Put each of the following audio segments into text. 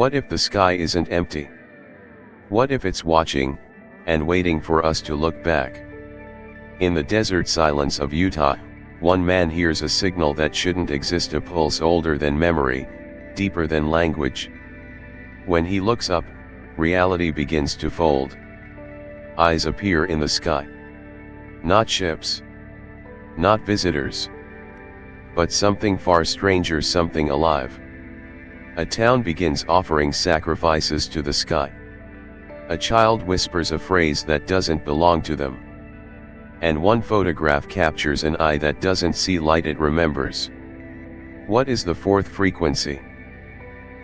What if the sky isn't empty? What if it's watching, and waiting for us to look back? In the desert silence of Utah, one man hears a signal that shouldn't exist, a pulse older than memory, deeper than language. When he looks up, reality begins to fold. Eyes appear in the sky. Not ships. Not visitors. But something far stranger, something alive. A town begins offering sacrifices to the sky. A child whispers a phrase that doesn't belong to them. And one photograph captures an eye that doesn't see light it remembers. What is the fourth frequency?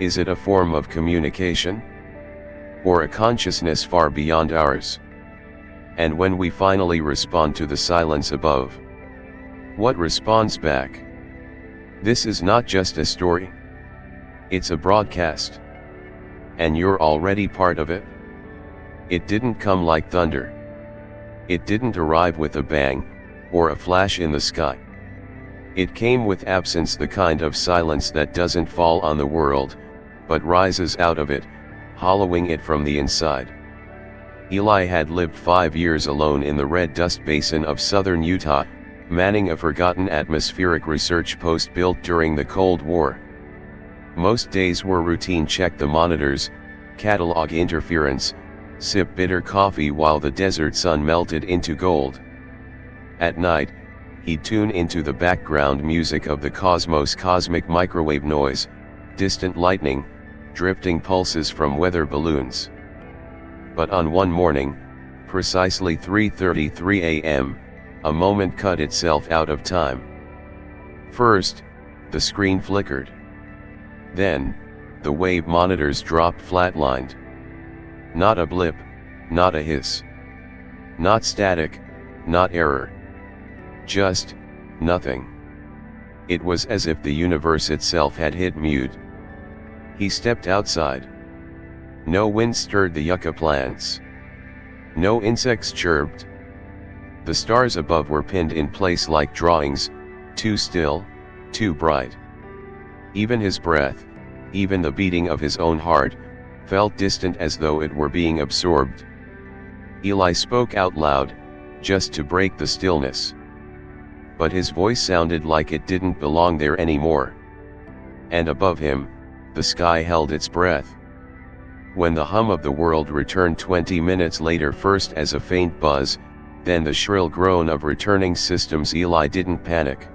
Is it a form of communication? Or a consciousness far beyond ours? And when we finally respond to the silence above, what responds back? This is not just a story. It's a broadcast. And you're already part of it. It didn't come like thunder. It didn't arrive with a bang, or a flash in the sky. It came with absence, the kind of silence that doesn't fall on the world, but rises out of it, hollowing it from the inside. Eli had lived 5 years alone in the red dust basin of southern Utah, manning a forgotten atmospheric research post built during the Cold War. Most days were routine: check the monitors, catalog interference, sip bitter coffee while the desert sun melted into gold. At night, he'd tune into the background music of the cosmos, cosmic microwave noise, distant lightning, drifting pulses from weather balloons. But on one morning, precisely 3:33 a.m., a moment cut itself out of time. First, the screen flickered. Then, the wave monitors dropped flatlined. Not a blip, not a hiss. Not static, not error. Just, nothing. It was as if the universe itself had hit mute. He stepped outside. No wind stirred the yucca plants. No insects chirped. The stars above were pinned in place like drawings, too still, too bright. Even his breath, even the beating of his own heart, felt distant, as though it were being absorbed. Eli spoke out loud, just to break the stillness. But his voice sounded like it didn't belong there anymore. And above him, the sky held its breath. When the hum of the world returned 20 minutes later, first as a faint buzz, then the shrill groan of returning systems, Eli didn't panic.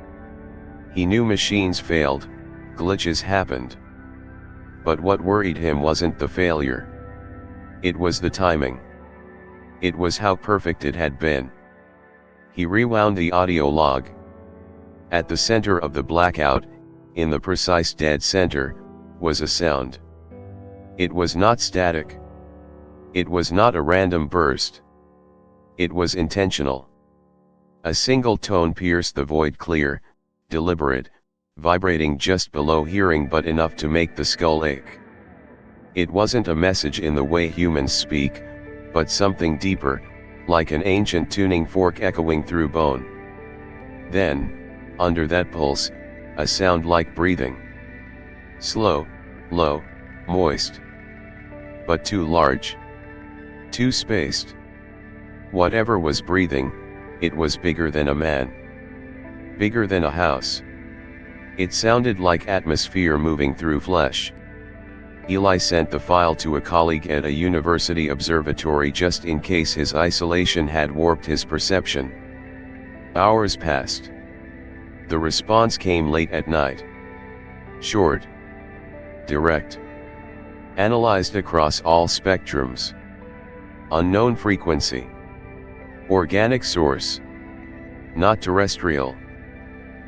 He knew machines failed, glitches happened. But what worried him wasn't the failure. It was the timing. It was how perfect it had been. He rewound the audio log. At the center of the blackout, in the precise dead center, was a sound. It was not static. It was not a random burst. It was intentional. A single tone pierced the void, clear, deliberate, vibrating just below hearing, but enough to make the skull ache. It wasn't a message in the way humans speak, but something deeper, like an ancient tuning fork echoing through bone. Then, under that pulse, a sound like breathing. Slow, low, moist. But too large. Too spaced. Whatever was breathing, it was bigger than a man. Bigger than a house. It sounded like atmosphere moving through flesh. Eli sent the file to a colleague at a university observatory just in case his isolation had warped his perception. Hours passed. The response came late at night. Short. Direct. Analyzed across all spectrums. Unknown frequency. Organic source. Not terrestrial.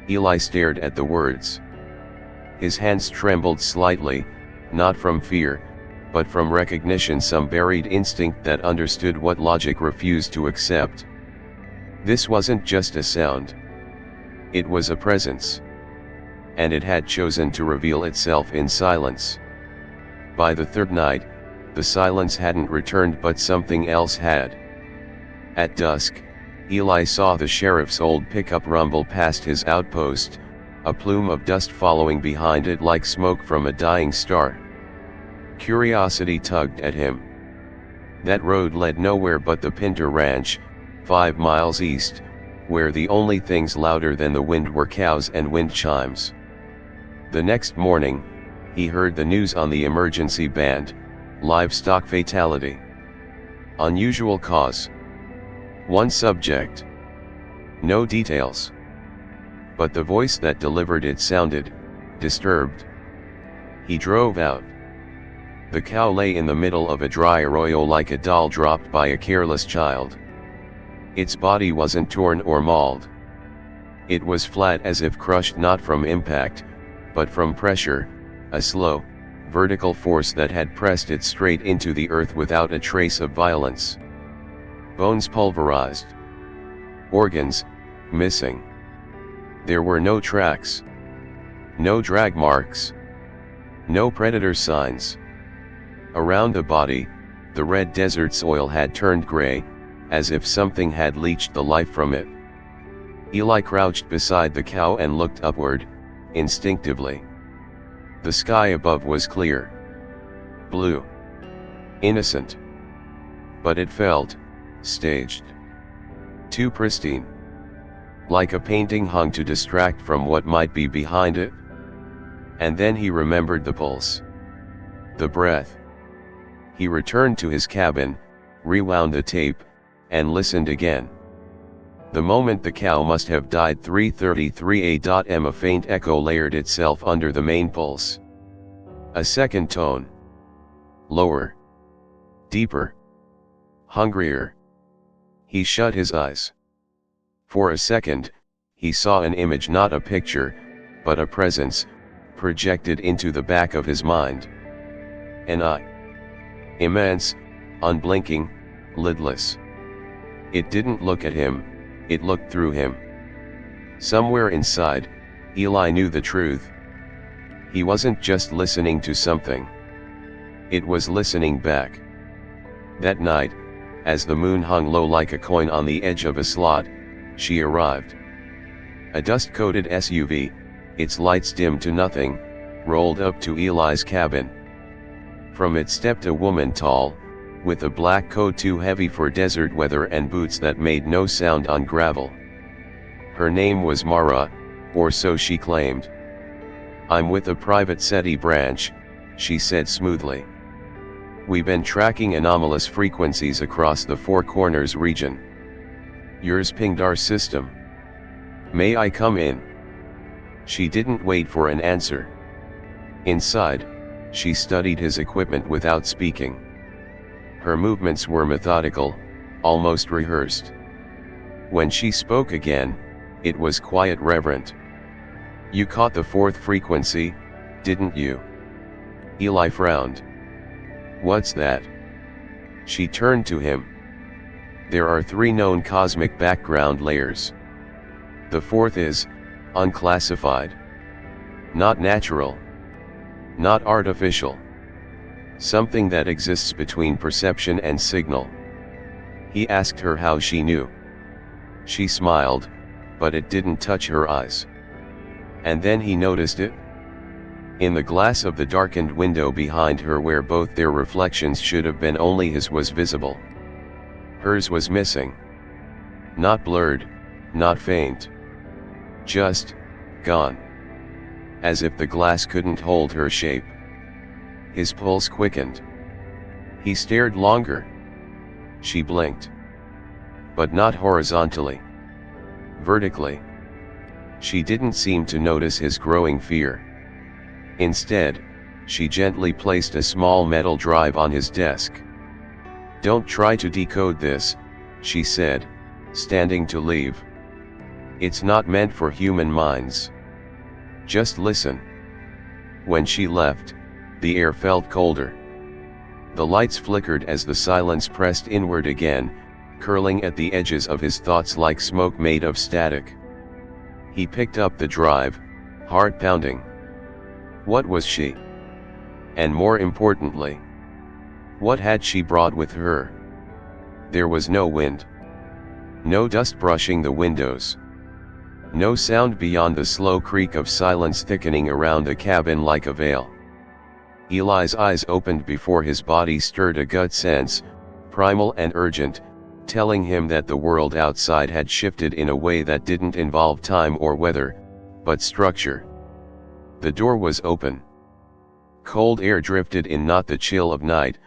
Eli stared at the words. His hands trembled slightly, not from fear, but from recognition, some buried instinct that understood what logic refused to accept. This wasn't just a sound. It was a presence. And it had chosen to reveal itself in silence. By the third night, the silence hadn't returned, but something else had. At dusk, Eli saw the sheriff's old pickup rumble past his outpost, a plume of dust following behind it like smoke from a dying star. Curiosity tugged at him. That road led nowhere but the Pinter Ranch, 5 miles east, where the only things louder than the wind were cows and wind chimes. The next morning, he heard the news on the emergency band: livestock fatality. Unusual cause. One subject. No details. But the voice that delivered it sounded disturbed. He drove out. The cow lay in the middle of a dry arroyo like a doll dropped by a careless child. Its body wasn't torn or mauled. It was flat as if crushed not from impact, but from pressure, a slow, vertical force that had pressed it straight into the earth without a trace of violence. Bones pulverized. Organs, missing. There were no tracks. No drag marks. No predator signs. Around the body, the red desert soil had turned gray, as if something had leached the life from it. Eli crouched beside the cow and looked upward, instinctively. The sky above was clear. Blue. Innocent. But it felt staged. Too pristine. Like a painting hung to distract from what might be behind it. And then he remembered the pulse. The breath. He returned to his cabin, rewound the tape, and listened again. The moment the cow must have died 3:33 a.m. a faint echo layered itself under the main pulse. A second tone. Lower. Deeper. Hungrier. He shut his eyes. For a second, he saw an image, not a picture, but a presence, projected into the back of his mind. An eye. Immense, unblinking, lidless. It didn't look at him, it looked through him. Somewhere inside, Eli knew the truth. He wasn't just listening to something. It was listening back. That night, as the moon hung low like a coin on the edge of a slot, she arrived. A dust-coated SUV, its lights dimmed to nothing, rolled up to Eli's cabin. From it stepped a woman tall, with a black coat too heavy for desert weather and boots that made no sound on gravel. Her name was Mara, or so she claimed. "I'm with a private SETI branch," she said smoothly. "We've been tracking anomalous frequencies across the Four Corners region. Yours pinged our system. May I come in?" She didn't wait for an answer. Inside, she studied his equipment without speaking. Her movements were methodical, almost rehearsed. When she spoke again, it was quiet, reverent. "You caught the fourth frequency, didn't you?" Eli frowned. "What's that?" She turned to him. "There are 3 known cosmic background layers. The fourth is unclassified. Not natural. Not artificial. Something that exists between perception and signal." He asked her how she knew. She smiled, but it didn't touch her eyes. And then he noticed it. In the glass of the darkened window behind her, where both their reflections should have been, only his was visible. Hers was missing. Not blurred, not faint. Just gone. As if the glass couldn't hold her shape. His pulse quickened. He stared longer. She blinked. But not horizontally. Vertically. She didn't seem to notice his growing fear. Instead, she gently placed a small metal drive on his desk. "Don't try to decode this," she said, standing to leave. "It's not meant for human minds. Just listen." When she left, the air felt colder. The lights flickered as the silence pressed inward again, curling at the edges of his thoughts like smoke made of static. He picked up the drive, heart pounding. What was she? And more importantly, what had she brought with her? There was no wind. No dust brushing the windows. No sound beyond the slow creak of silence thickening around the cabin like a veil. Eli's eyes opened before his body stirred a gut sense, primal and urgent, telling him that the world outside had shifted in a way that didn't involve time or weather, but structure. The door was open. Cold air drifted in, not the chill of night,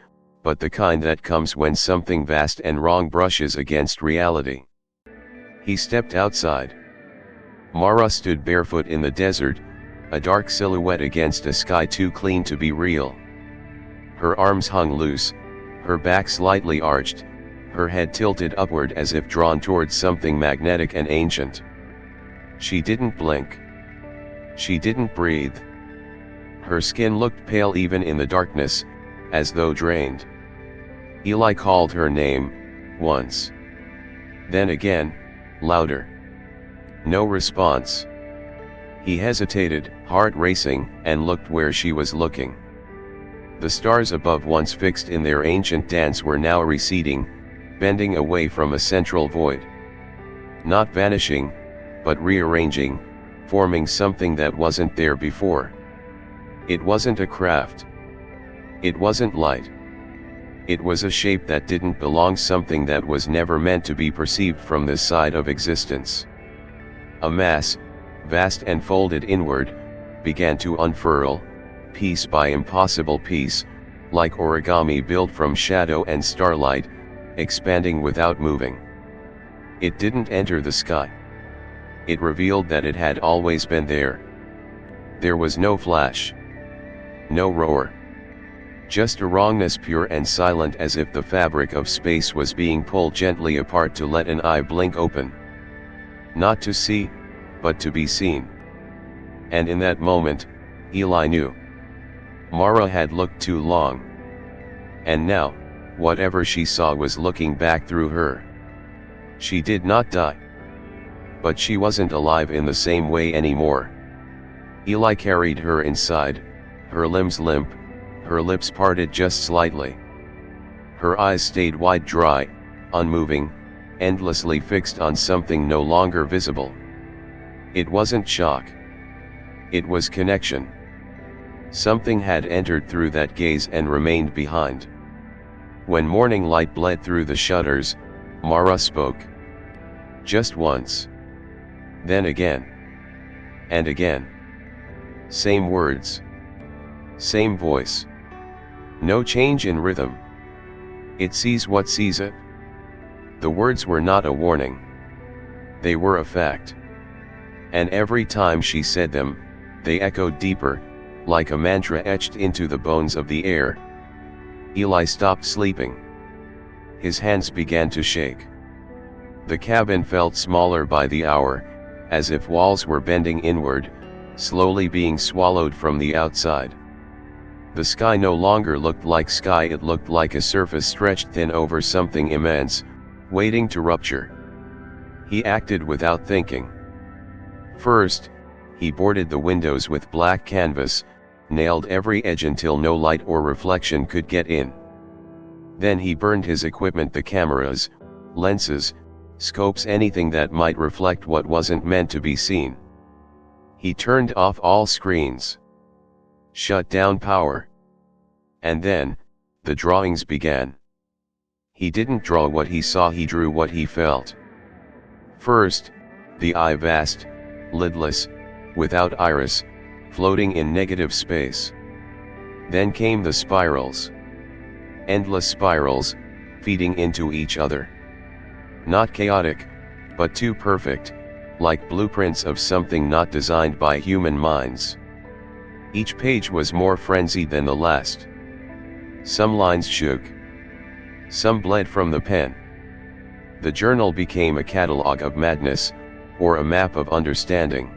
but the kind that comes when something vast and wrong brushes against reality. He stepped outside. Mara stood barefoot in the desert, a dark silhouette against a sky too clean to be real. Her arms hung loose, her back slightly arched, her head tilted upward as if drawn towards something magnetic and ancient. She didn't blink. She didn't breathe. Her skin looked pale even in the darkness, as though drained. Eli called her name, once. Then again, louder. No response. He hesitated, heart racing, and looked where she was looking. The stars above, once fixed in their ancient dance, were now receding, bending away from a central void. Not vanishing, but rearranging, forming something that wasn't there before. It wasn't a craft. It wasn't light. It was a shape that didn't belong, something that was never meant to be perceived from this side of existence. A mass, vast and folded inward, began to unfurl, piece by impossible piece, like origami built from shadow and starlight, expanding without moving. It didn't enter the sky. It revealed that it had always been there. There was no flash. No roar. Just a wrongness, pure and silent, as if the fabric of space was being pulled gently apart to let an eye blink open. Not to see, but to be seen. And in that moment, Eli knew. Mara had looked too long. And now, whatever she saw was looking back through her. She did not die. But she wasn't alive in the same way anymore. Eli carried her inside, her limbs limp, her lips parted just slightly. Her eyes stayed wide, dry, unmoving, endlessly fixed on something no longer visible. It wasn't shock. It was connection. Something had entered through that gaze and remained behind. When morning light bled through the shutters, Mara spoke. Just once. Then again. And again. Same words. Same voice. No change in rhythm. It sees what sees it. The words were not a warning. They were a fact. And every time she said them, they echoed deeper, like a mantra etched into the bones of the air. Eli stopped sleeping. His hands began to shake. The cabin felt smaller by the hour, as if walls were bending inward, slowly being swallowed from the outside. The sky no longer looked like sky, it looked like a surface stretched thin over something immense, waiting to rupture. He acted without thinking. First, he boarded the windows with black canvas, nailed every edge until no light or reflection could get in. Then he burned his equipment, the cameras, lenses, scopes, anything that might reflect what wasn't meant to be seen. He turned off all screens. Shut down power. And then, the drawings began. He didn't draw what he saw, he drew what he felt. First, the eye, vast, lidless, without iris, floating in negative space. Then came the spirals. Endless spirals, feeding into each other. Not chaotic, but too perfect, like blueprints of something not designed by human minds. Each page was more frenzied than the last. Some lines shook. Some bled from the pen. The journal became a catalogue of madness, or a map of understanding.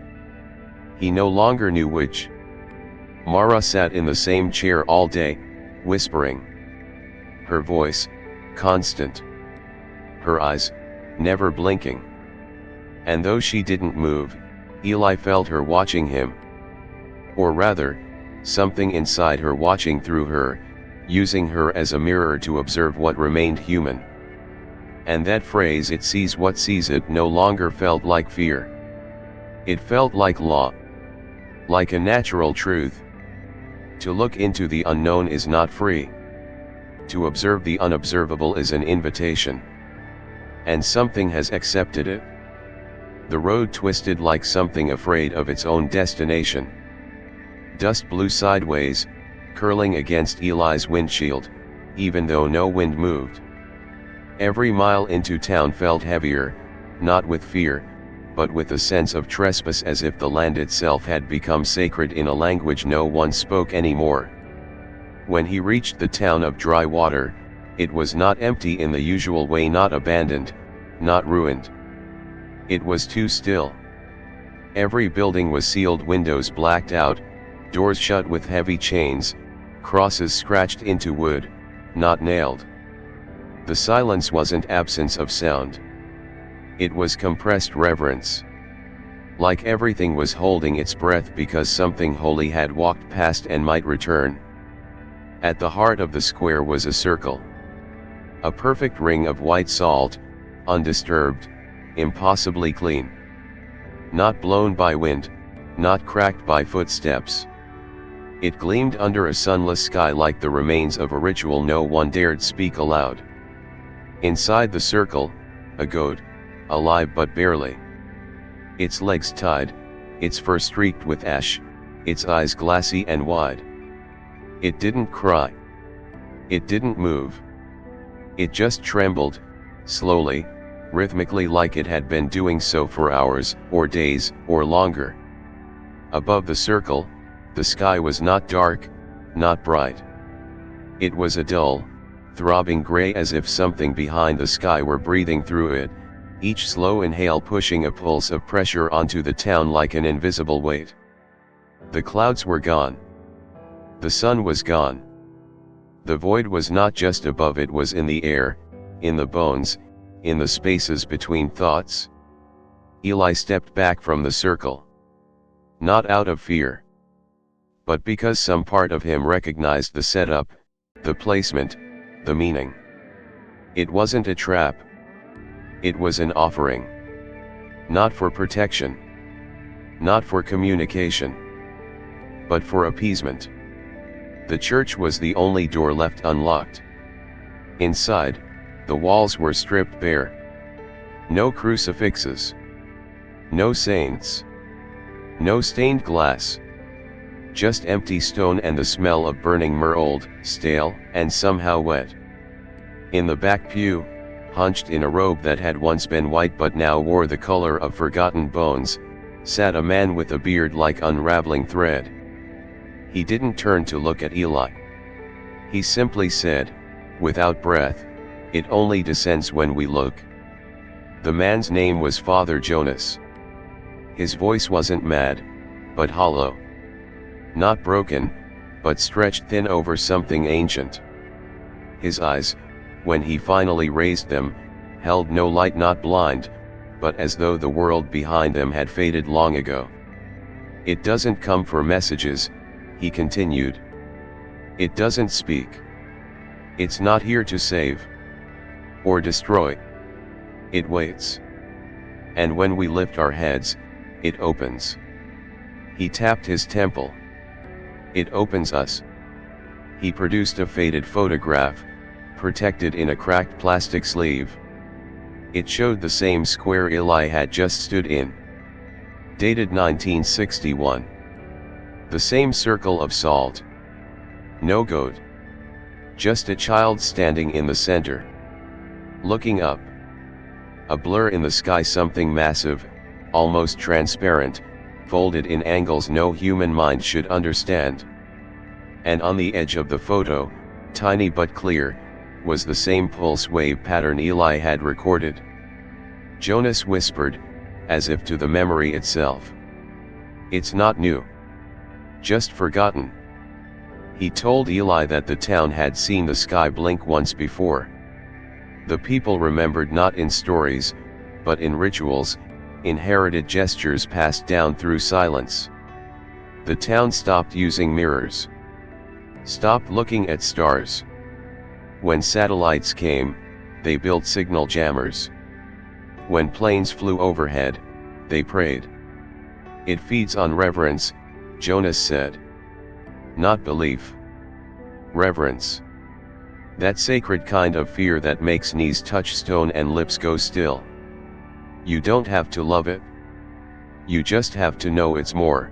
He no longer knew which. Mara sat in the same chair all day, whispering. Her voice, constant. Her eyes, never blinking. And though she didn't move, Eli felt her watching him. Or rather, something inside her watching through her, using her as a mirror to observe what remained human. And that phrase, it sees what sees it, no longer felt like fear. It felt like law. Like a natural truth. To look into the unknown is not free. To observe the unobservable is an invitation. And something has accepted it. The road twisted like something afraid of its own destination. Dust blew sideways, curling against Eli's windshield, even though no wind moved. Every mile into town felt heavier, not with fear, but with a sense of trespass, as if the land itself had become sacred in a language no one spoke anymore. When he reached the town of Dry Water, it was not empty in the usual way, not abandoned, not ruined. It was too still. Every building was sealed, windows blacked out, doors shut with heavy chains, crosses scratched into wood, not nailed. The silence wasn't absence of sound. It was compressed reverence. Like everything was holding its breath because something holy had walked past and might return. At the heart of the square was a circle. A perfect ring of white salt, undisturbed, impossibly clean. Not blown by wind, not cracked by footsteps. It gleamed under a sunless sky like the remains of a ritual no one dared speak aloud. Inside the circle, a goat, alive but barely. Its legs tied, its fur streaked with ash, its eyes glassy and wide. It didn't cry. It didn't move. It just trembled, slowly, rhythmically, like it had been doing so for hours, or days, or longer. Above the circle, the sky was not dark, not bright. It was a dull, throbbing gray, as if something behind the sky were breathing through it, each slow inhale pushing a pulse of pressure onto the town like an invisible weight. The clouds were gone. The sun was gone. The void was not just above, it was in the air, in the bones, in the spaces between thoughts. Eli stepped back from the circle. Not out of fear, but because some part of him recognized the setup, the placement, the meaning. It wasn't a trap. It was an offering. Not for protection. Not for communication. But for appeasement. The church was the only door left unlocked. Inside, the walls were stripped bare. No crucifixes. No saints. No stained glass. Just empty stone and the smell of burning myrrh, old, stale, and somehow wet. In the back pew, hunched in a robe that had once been white but now wore the color of forgotten bones, sat a man with a beard like unraveling thread. He didn't turn to look at Eli. He simply said, without breath, "It only descends when we look." The man's name was Father Jonas. His voice wasn't mad, but hollow. Not broken, but stretched thin over something ancient. His eyes, when he finally raised them, held no light, not blind, but as though the world behind them had faded long ago. "It doesn't come for messages," he continued. "It doesn't speak. It's not here to save or destroy. It waits. And when we lift our heads, it opens." He tapped his temple. "It opens us." He produced a faded photograph, protected in a cracked plastic sleeve. It showed the same square Eli had just stood in. Dated 1961. The same circle of salt. No goat. Just a child standing in the center. Looking up. A blur in the sky, something massive, almost transparent, folded in angles no human mind should understand. And on the edge of the photo, tiny but clear, was the same pulse wave pattern Eli had recorded. Jonas whispered, as if to the memory itself. "It's not new. Just forgotten." He told Eli that the town had seen the sky blink once before. The people remembered, not in stories, but in rituals, inherited gestures passed down through silence. The town stopped using mirrors. Stopped looking at stars. When satellites came, they built signal jammers. When planes flew overhead, they prayed. "It feeds on reverence," Jonas said. Not belief. Reverence. That sacred kind of fear that makes knees touch stone and lips go still. You don't have to love it. You just have to know it's more.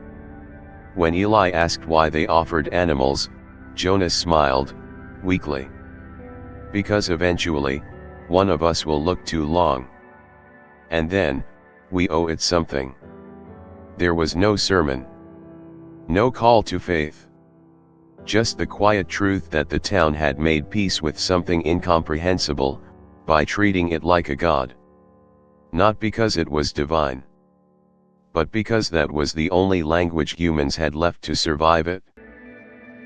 When Eli asked why they offered animals, Jonas smiled, weakly. Because eventually, one of us will look too long. And then, we owe it something. There was no sermon. No call to faith. Just the quiet truth that the town had made peace with something incomprehensible, by treating it like a god. Not because it was divine, but because that was the only language humans had left to survive it.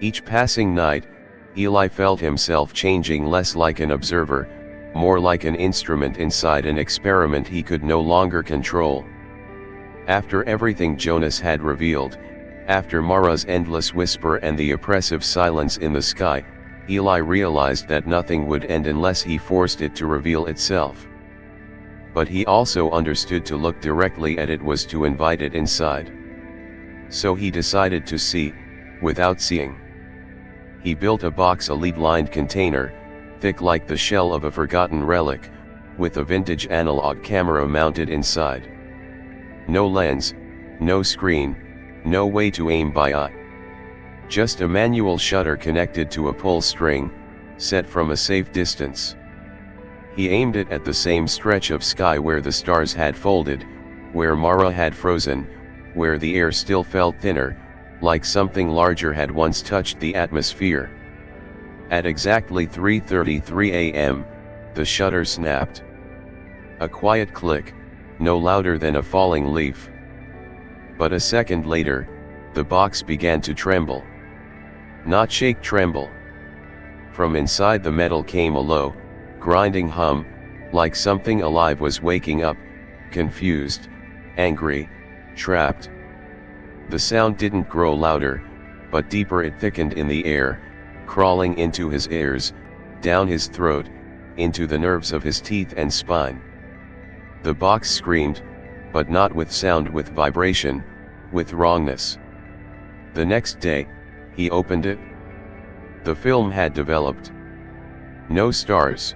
Each passing night, Eli felt himself changing less like an observer, more like an instrument inside an experiment he could no longer control. After everything Jonas had revealed, after Mara's endless whisper and the oppressive silence in the sky, Eli realized that nothing would end unless he forced it to reveal itself. But he also understood to look directly at it was to invite it inside. So he decided to see, without seeing. He built a box, a lead-lined container, thick like the shell of a forgotten relic, with a vintage analog camera mounted inside. No lens, no screen, no way to aim by eye. Just a manual shutter connected to a pull string, set from a safe distance. He aimed it at the same stretch of sky where the stars had folded, where Mara had frozen, where the air still felt thinner, like something larger had once touched the atmosphere. At exactly 3:33 a.m., the shutter snapped. A quiet click, no louder than a falling leaf. But a second later, the box began to tremble. Not shake, tremble. From inside the metal came a low, grinding hum, like something alive was waking up, confused, angry, trapped. The sound didn't grow louder, but deeper. It thickened in the air, crawling into his ears, down his throat, into the nerves of his teeth and spine. The box screamed, but not with sound, with vibration, with wrongness. The next day, he opened it. The film had developed. No stars.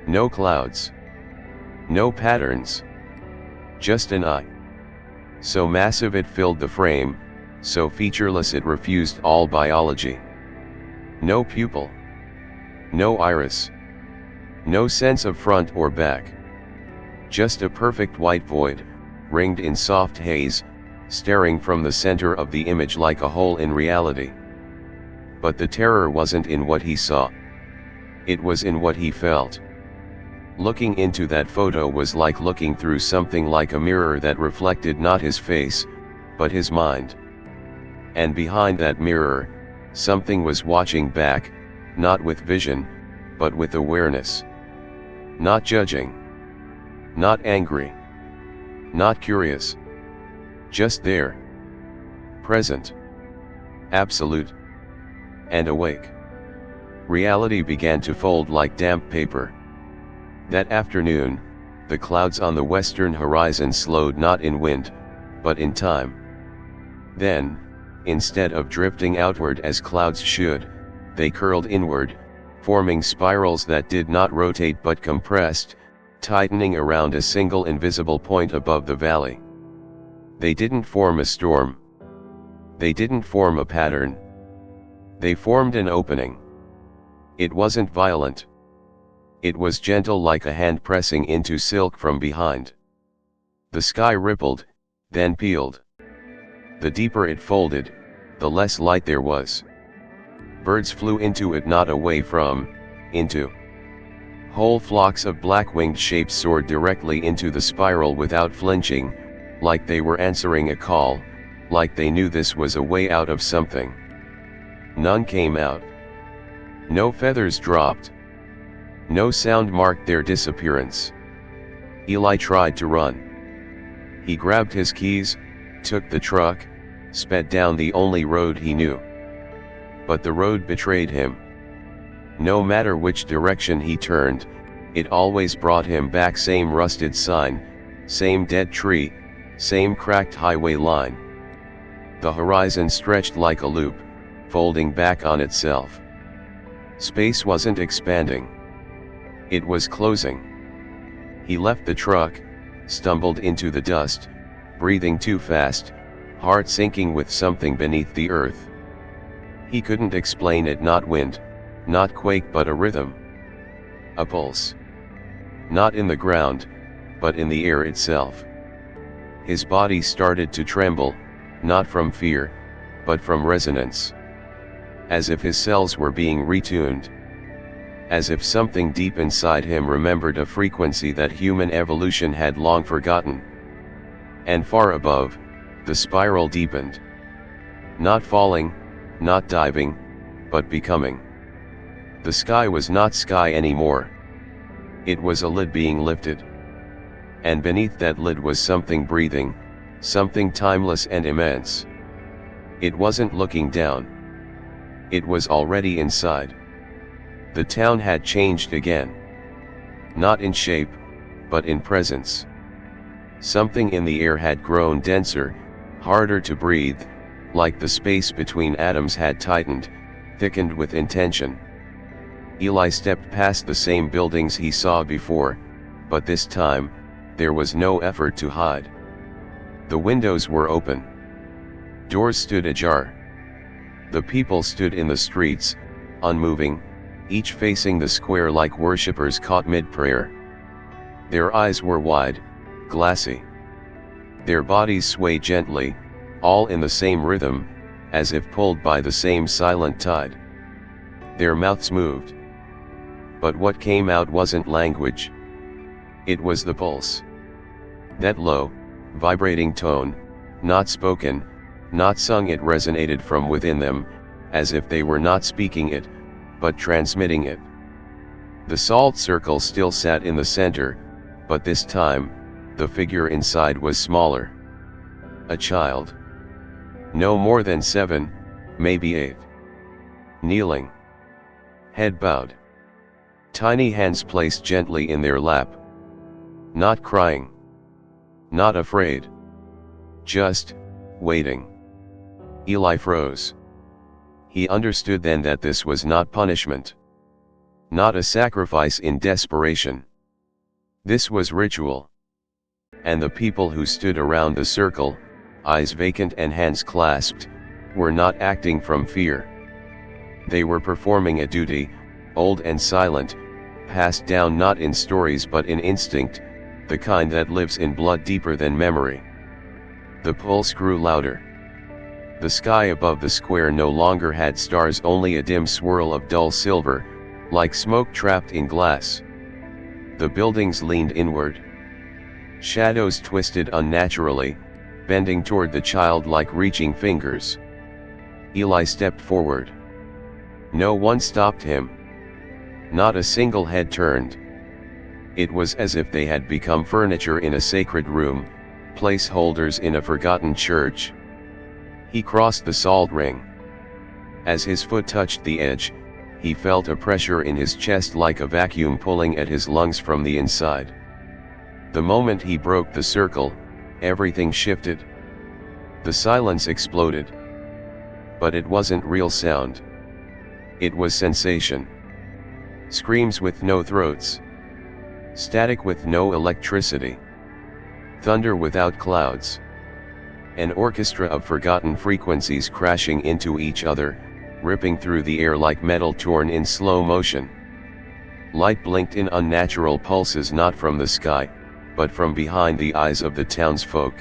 No clouds. No patterns. Just an eye. So massive it filled the frame, so featureless it refused all biology. No pupil. No iris. No sense of front or back. Just a perfect white void, ringed in soft haze, staring from the center of the image like a hole in reality. But the terror wasn't in what he saw. It was in what he felt. Looking into that photo was like looking through something like a mirror that reflected not his face, but his mind. And behind that mirror, something was watching back, not with vision, but with awareness. Not judging. Not angry. Not curious. Just there. Present. Absolute. And awake. Reality began to fold like damp paper. That afternoon, the clouds on the western horizon slowed not in wind, but in time. Then, instead of drifting outward as clouds should, they curled inward, forming spirals that did not rotate but compressed, tightening around a single invisible point above the valley. They didn't form a storm. They didn't form a pattern. They formed an opening. It wasn't violent. It was gentle, like a hand pressing into silk from behind. The sky rippled, then peeled. The deeper it folded, the less light there was. Birds flew into it, not away from, into. Whole flocks of black-winged shapes soared directly into the spiral without flinching, like they were answering a call, like they knew this was a way out of something. None came out. No feathers dropped. No sound marked their disappearance. Eli tried to run. He grabbed his keys, took the truck, sped down the only road he knew. But the road betrayed him. No matter which direction he turned, it always brought him back. Same rusted sign, same dead tree, same cracked highway line. The horizon stretched like a loop, folding back on itself. Space wasn't expanding. It was closing. He left the truck, stumbled into the dust, breathing too fast, heart sinking with something beneath the earth. He couldn't explain it, not wind, not quake, but a rhythm. A pulse. Not in the ground, but in the air itself. His body started to tremble, not from fear, but from resonance. As if his cells were being retuned. As if something deep inside him remembered a frequency that human evolution had long forgotten. And far above, the spiral deepened. Not falling, not diving, but becoming. The sky was not sky anymore. It was a lid being lifted. And beneath that lid was something breathing, something timeless and immense. It wasn't looking down. It was already inside. The town had changed again. Not in shape, but in presence. Something in the air had grown denser, harder to breathe, like the space between atoms had tightened, thickened with intention. Eli stepped past the same buildings he saw before, but this time, there was no effort to hide. The windows were open. Doors stood ajar. The people stood in the streets, unmoving, each facing the square like worshippers caught mid-prayer. Their eyes were wide, glassy. Their bodies swayed gently, all in the same rhythm, as if pulled by the same silent tide. Their mouths moved. But what came out wasn't language. It was the pulse. That low, vibrating tone, not spoken, not sung, it resonated from within them, as if they were not speaking it, but transmitting it. The salt circle still sat in the center, but this time, the figure inside was smaller. A child. No more than 7, maybe 8. Kneeling. Head bowed. Tiny hands placed gently in their lap. Not crying. Not afraid. Just, waiting. Eli froze. He understood then that this was not punishment. Not a sacrifice in desperation. This was ritual. And the people who stood around the circle, eyes vacant and hands clasped, were not acting from fear. They were performing a duty, old and silent, passed down not in stories but in instinct, the kind that lives in blood deeper than memory. The pulse grew louder. The sky above the square no longer had stars, only a dim swirl of dull silver, like smoke trapped in glass. The buildings leaned inward. Shadows twisted unnaturally, bending toward the child like reaching fingers. Eli stepped forward. No one stopped him. Not a single head turned. It was as if they had become furniture in a sacred room, placeholders in a forgotten church. He crossed the salt ring. As his foot touched the edge, he felt a pressure in his chest like a vacuum pulling at his lungs from the inside. The moment he broke the circle, everything shifted. The silence exploded. But it wasn't real sound. It was sensation. Screams with no throats. Static with no electricity. Thunder without clouds. An orchestra of forgotten frequencies crashing into each other, ripping through the air like metal torn in slow motion. Light blinked in unnatural pulses, not from the sky, but from behind the eyes of the townsfolk.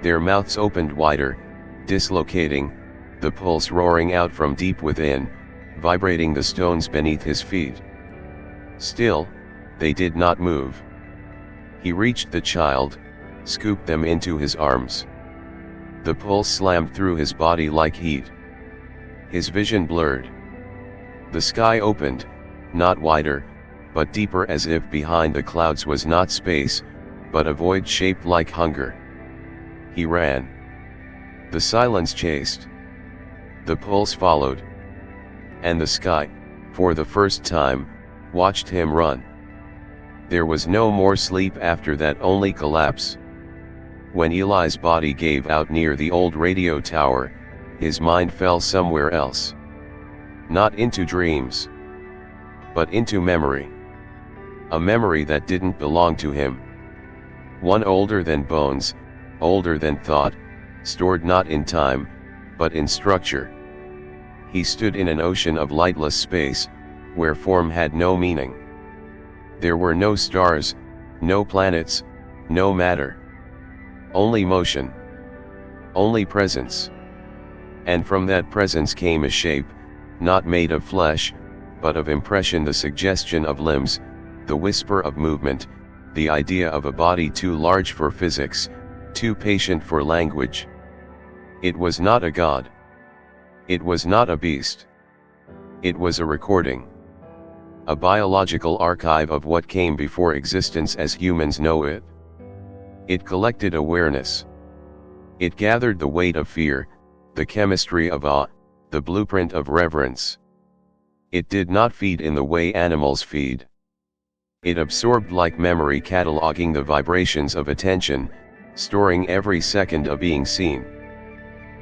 Their mouths opened wider, dislocating, the pulse roaring out from deep within, vibrating the stones beneath his feet. Still, they did not move. He reached the child, scooped them into his arms. The pulse slammed through his body like heat. His vision blurred. The sky opened, not wider, but deeper, as if behind the clouds was not space, but a void shaped like hunger. He ran. The silence chased. The pulse followed. And the sky, for the first time, watched him run. There was no more sleep after that, only collapse. When Eli's body gave out near the old radio tower, his mind fell somewhere else. Not into dreams, but into memory. A memory that didn't belong to him. One older than bones, older than thought, stored not in time, but in structure. He stood in an ocean of lightless space, where form had no meaning. There were no stars, no planets, no matter. Only motion. Only presence. And from that presence came a shape, not made of flesh, but of impression, the suggestion of limbs, the whisper of movement, the idea of a body too large for physics, too patient for language. It was not a god. It was not a beast. It was a recording. A biological archive of what came before existence as humans know it. It collected awareness. It gathered the weight of fear, the chemistry of awe, the blueprint of reverence. It did not feed in the way animals feed. It absorbed like memory, cataloging the vibrations of attention, storing every second of being seen.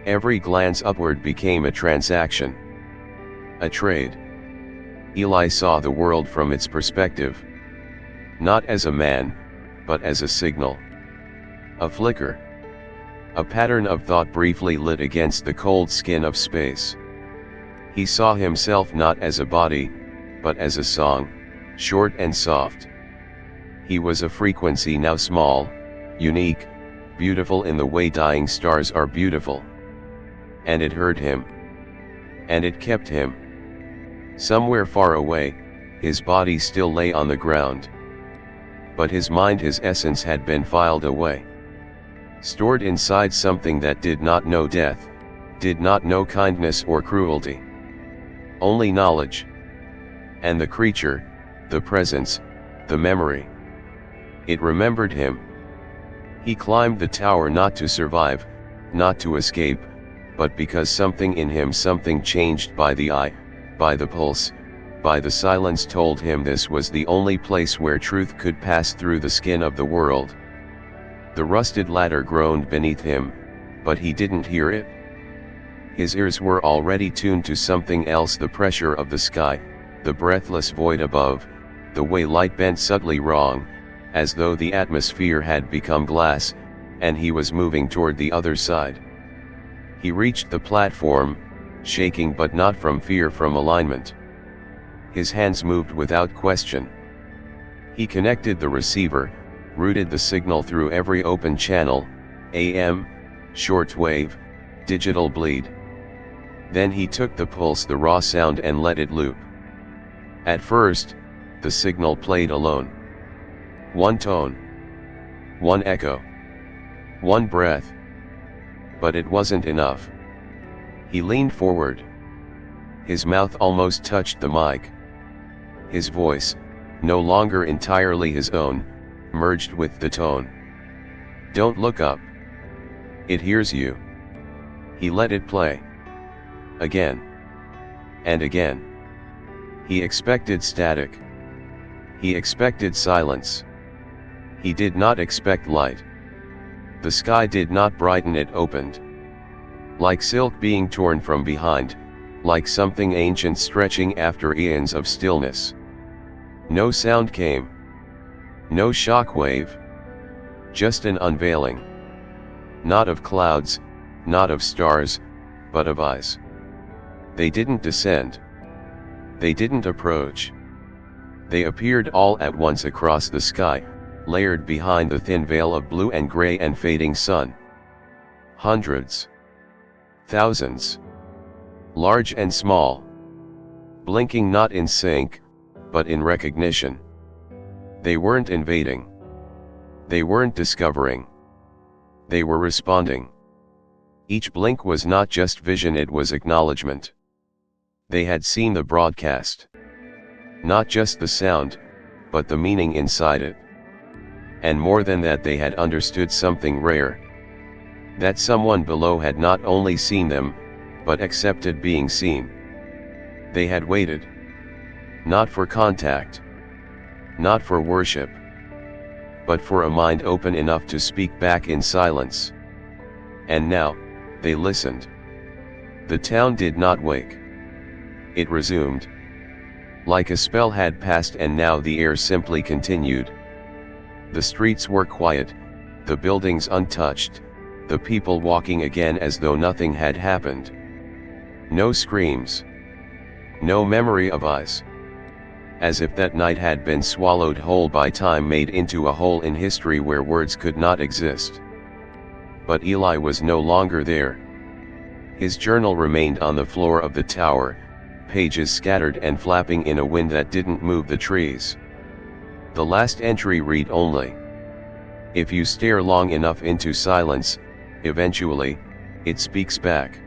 Every glance upward became a transaction. A trade. Eli saw the world from its perspective. Not as a man, but as a signal. A flicker. A pattern of thought briefly lit against the cold skin of space. He saw himself not as a body, but as a song, short and soft. He was a frequency now small, unique, beautiful in the way dying stars are beautiful. And it heard him. And it kept him. Somewhere far away, his body still lay on the ground. But his mind, his essence had been filed away. Stored inside something that did not know death, did not know kindness or cruelty. Only knowledge. And the creature, the presence, the memory. It remembered him. He climbed the tower not to survive, not to escape, but because something in him, something changed by the eye, by the pulse, by the silence, told him this was the only place where truth could pass through the skin of the world. The rusted ladder groaned beneath him, but he didn't hear it. His ears were already tuned to something else, the pressure of the sky, the breathless void above, the way light bent subtly wrong, as though the atmosphere had become glass, and he was moving toward the other side. He reached the platform, shaking, but not from fear, from alignment. His hands moved without question. He connected the receiver, routed the signal through every open channel, AM, shortwave, digital bleed. Then he took the pulse, the raw sound, and let it loop. At first, the signal played alone. One tone. One echo. One breath. But it wasn't enough. He leaned forward. His mouth almost touched the mic. His voice, no longer entirely his own, merged with the tone. Don't look up. It hears you. He let it play. Again. And again. He expected static. He expected silence. He did not expect light. The sky did not brighten, it opened. Like silk being torn from behind, like something ancient stretching after eons of stillness. No sound came. No shockwave. Just an unveiling. Not of clouds, not of stars, but of eyes. They didn't descend. They didn't approach. They appeared all at once across the sky, layered behind the thin veil of blue and gray and fading sun. Hundreds. Thousands. Large and small. Blinking not in sync, but in recognition. They weren't invading. They weren't discovering. They were responding. Each blink was not just vision, it was acknowledgement. They had seen the broadcast. Not just the sound, but the meaning inside it. And more than that, they had understood something rare. That someone below had not only seen them, but accepted being seen. They had waited. Not for contact. Not for worship. But for a mind open enough to speak back in silence. And now, they listened. The town did not wake. It resumed. Like a spell had passed, and now the air simply continued. The streets were quiet, the buildings untouched, the people walking again as though nothing had happened. No screams. No memory of eyes. As if that night had been swallowed whole by time, made into a hole in history where words could not exist. But Eli was no longer there. His journal remained on the floor of the tower, pages scattered and flapping in a wind that didn't move the trees. The last entry read only: "If you stare long enough into silence, eventually, it speaks back."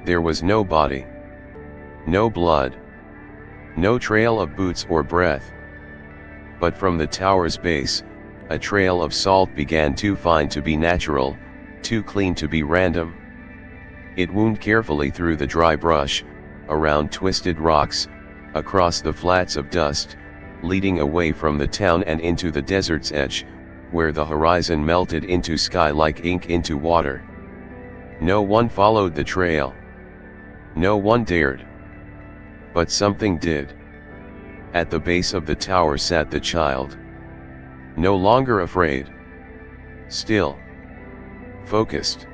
There was no body. No blood. No trail of boots or breath. But from the tower's base, a trail of salt began, too fine to be natural, too clean to be random. It wound carefully through the dry brush, around twisted rocks, across the flats of dust, leading away from the town and into the desert's edge, where the horizon melted into sky like ink into water. No one followed the trail. No one dared. But something did. At the base of the tower sat the child. No longer afraid. Still. Focused.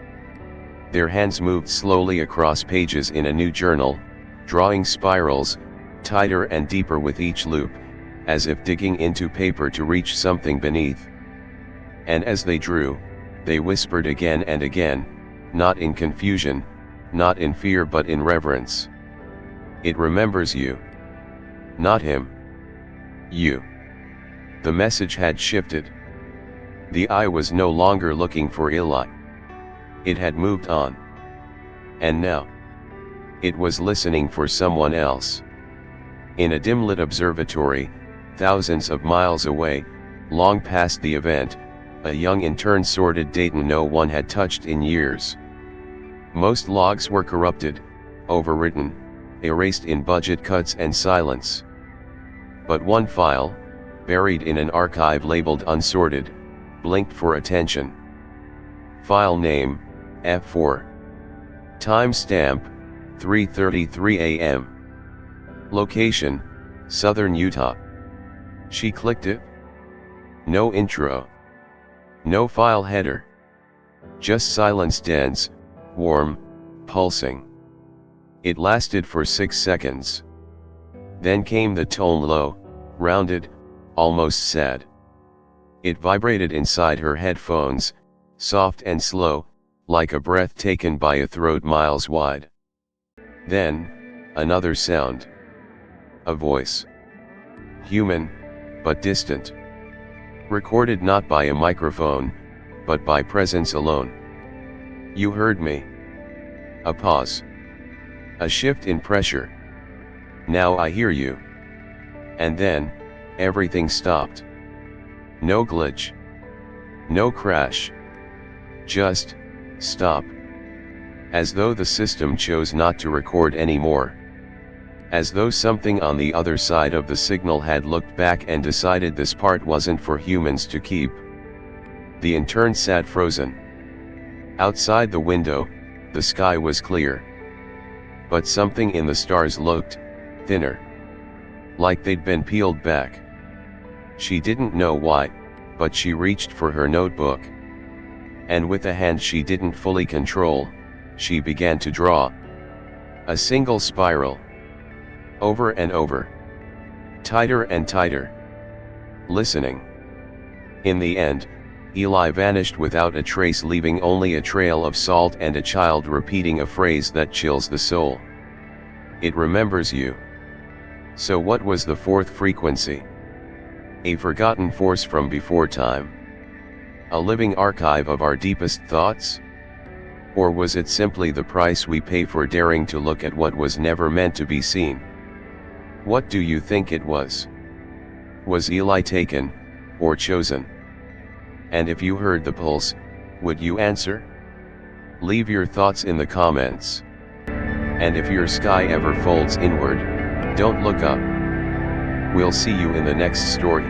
Their hands moved slowly across pages in a new journal, drawing spirals, tighter and deeper with each loop, as if digging into paper to reach something beneath. And as they drew, they whispered again and again, not in confusion, not in fear but in reverence. "It remembers you. Not him. You." The message had shifted. The eye was no longer looking for Eli. It had moved on. And now, it was listening for someone else. In a dim-lit observatory, thousands of miles away, long past the event, a young intern sorted data no one had touched in years. Most logs were corrupted, overwritten, erased in budget cuts and silence. But one file, buried in an archive labeled unsorted, blinked for attention. File name, F4. Timestamp, 3:33 a.m. Location, Southern Utah. She clicked it. No intro. No file header. Just silence, dense, warm, pulsing. It lasted for 6 seconds. Then came the tone, low, rounded, almost sad. It vibrated inside her headphones, soft and slow, like a breath taken by a throat miles wide. Then, another sound. A voice. Human, but distant. Recorded not by a microphone, but by presence alone. "You heard me." A pause. A shift in pressure. "Now I hear you." And then, everything stopped. No glitch. No crash. Just, stop. As though the system chose not to record anymore. As though something on the other side of the signal had looked back and decided this part wasn't for humans to keep. The intern sat frozen. Outside the window, the sky was clear. But something in the stars looked thinner. Like they'd been peeled back. She didn't know why, but she reached for her notebook. And with a hand she didn't fully control, she began to draw. A single spiral. Over and over. Tighter and tighter. Listening. In the end, Eli vanished without a trace, leaving only a trail of salt and a child repeating a phrase that chills the soul. "It remembers you." So what was the fourth frequency? A forgotten force from before time? A living archive of our deepest thoughts? Or was it simply the price we pay for daring to look at what was never meant to be seen? What do you think it was? Was Eli taken, or chosen? And if you heard the pulse, would you answer? Leave your thoughts in the comments. And if your sky ever folds inward, don't look up. We'll see you in the next story.